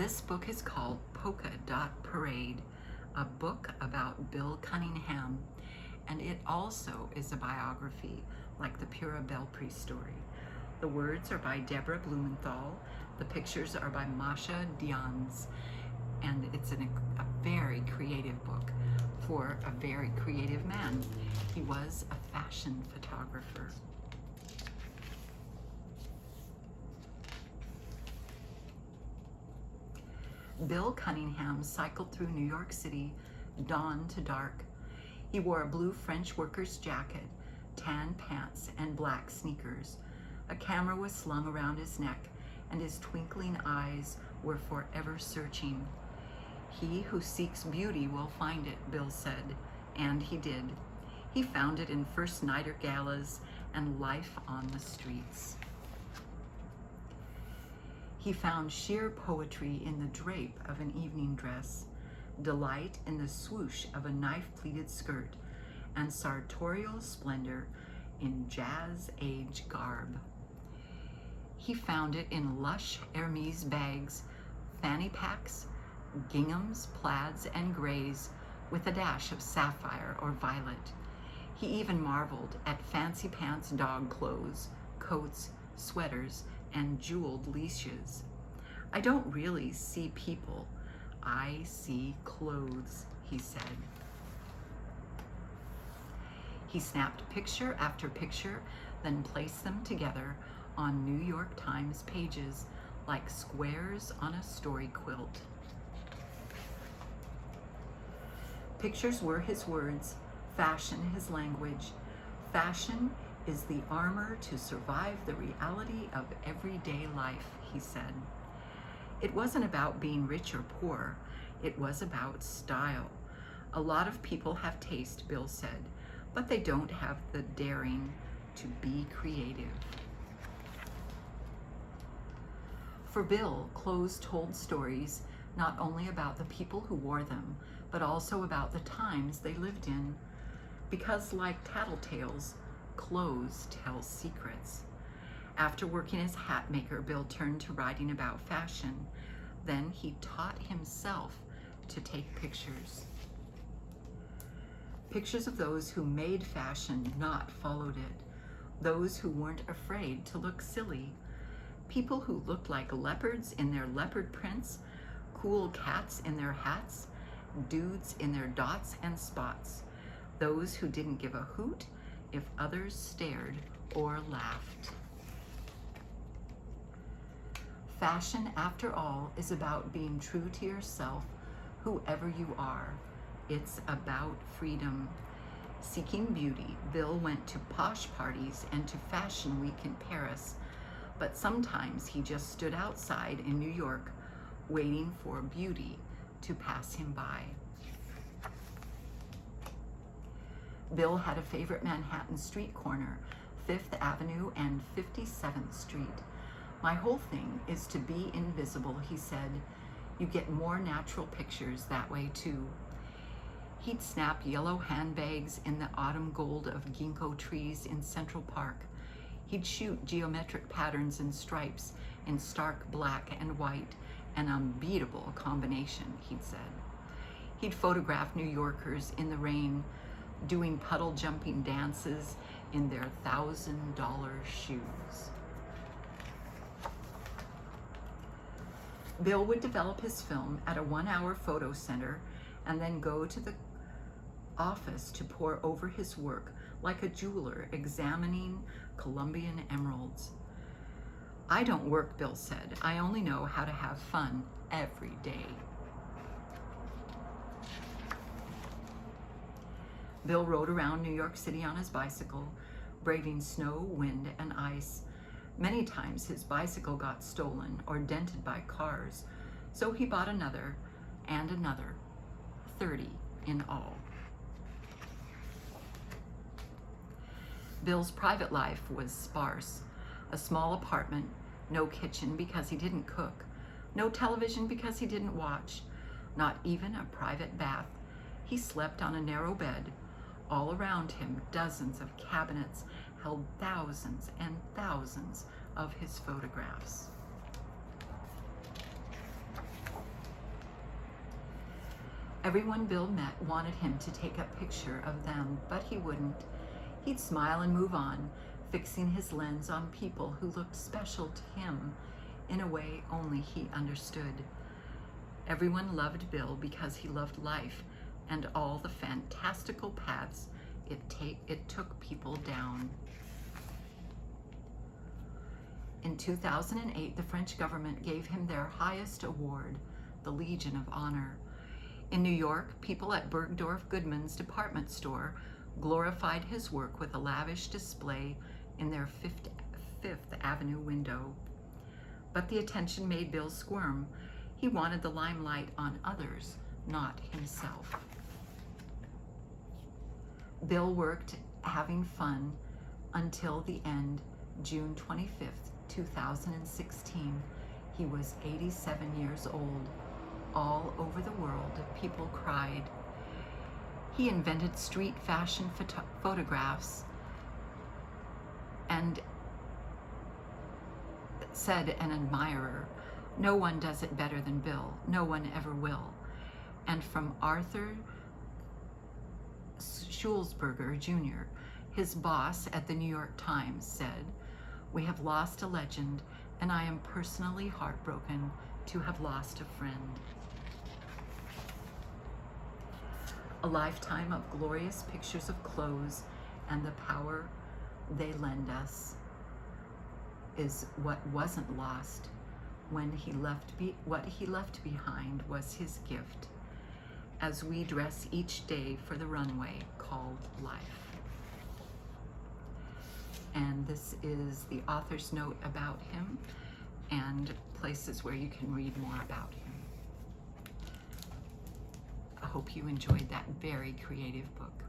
This book is called Polka Dot Parade, a book about Bill Cunningham, and it also is a biography like the Pura Belpre story. The words are by Deborah Blumenthal, the pictures are by Masha D'yans, and it's a very creative book for a very creative man. He was a fashion photographer. Bill Cunningham cycled through New York City, dawn to dark. He wore a blue French worker's jacket, tan pants, and black sneakers. A camera was slung around his neck, and his twinkling eyes were forever searching. He who seeks beauty will find it, Bill said, and he did. He found it in first nighter galas and life on the streets. He found sheer poetry in the drape of an evening dress, delight in the swoosh of a knife-pleated skirt, and sartorial splendor in jazz-age garb. He found it in lush Hermes bags, fanny packs, ginghams, plaids, and grays with a dash of sapphire or violet. He even marveled at fancy pants dog clothes, coats, sweaters, and jeweled leashes. I don't really see people, I see clothes, he said. He snapped picture after picture, then placed them together on New York Times pages like squares on a story quilt. Pictures were his words, fashion his language. Fashion is the armor to survive the reality of everyday life, he said. It wasn't about being rich or poor, it was about style. A lot of people have taste, Bill said, but they don't have the daring to be creative. For Bill, clothes told stories not only about the people who wore them, but also about the times they lived in. Because like tattletales, clothes tell secrets. After working as hat maker, Bill turned to writing about fashion. Then he taught himself to take pictures. Pictures of those who made fashion, not followed it. Those who weren't afraid to look silly. People who looked like leopards in their leopard prints, cool cats in their hats, dudes in their dots and spots. Those who didn't give a hoot if others stared or laughed. Fashion, after all, is about being true to yourself, whoever you are. It's about freedom. Seeking beauty, Bill went to posh parties and to Fashion Week in Paris, but sometimes he just stood outside in New York waiting for beauty to pass him by. Bill had a favorite Manhattan street corner, 5th Avenue and 57th Street. My whole thing is to be invisible, he said. You get more natural pictures that way too. He'd snap yellow handbags in the autumn gold of ginkgo trees in Central Park. He'd shoot geometric patterns and stripes in stark black and white, an unbeatable combination, he'd said. He'd photograph New Yorkers in the rain, doing puddle jumping dances in their $1,000 shoes. Bill would develop his film at a 1-hour photo center and then go to the office to pore over his work like a jeweler examining Colombian emeralds. I don't work, Bill said. I only know how to have fun every day. Bill rode around New York City on his bicycle, braving snow, wind, and ice. Many times his bicycle got stolen or dented by cars, so he bought another and another, 30 in all. Bill's private life was sparse. A small apartment, no kitchen because he didn't cook, no television because he didn't watch, not even a private bath. He slept on a narrow bed. All around him, dozens of cabinets held thousands and thousands of his photographs. Everyone Bill met wanted him to take a picture of them, but he wouldn't. He'd smile and move on, fixing his lens on people who looked special to him in a way only he understood. Everyone loved Bill because he loved life and all the fantastical paths it took people down. In 2008, the French government gave him their highest award, the Legion of Honor. In New York, people at Bergdorf Goodman's department store glorified his work with a lavish display in their Fifth Avenue window. But the attention made Bill squirm. He wanted the limelight on others, not himself. Bill worked having fun until the end, June 25th, 2016. He was 87 years old. All over the world, people cried. He invented street fashion photographs and said an admirer, "No one does it better than Bill. No one ever will." And from Arthur Schulzberger Jr., his boss at the New York Times, said, "We have lost a legend, and I am personally heartbroken to have lost a friend." A lifetime of glorious pictures of clothes and the power they lend us is what wasn't lost when what he left behind was his gift as we dress each day for the runway called life. And this is the author's note about him and places where you can read more about him. I hope you enjoyed that very creative book.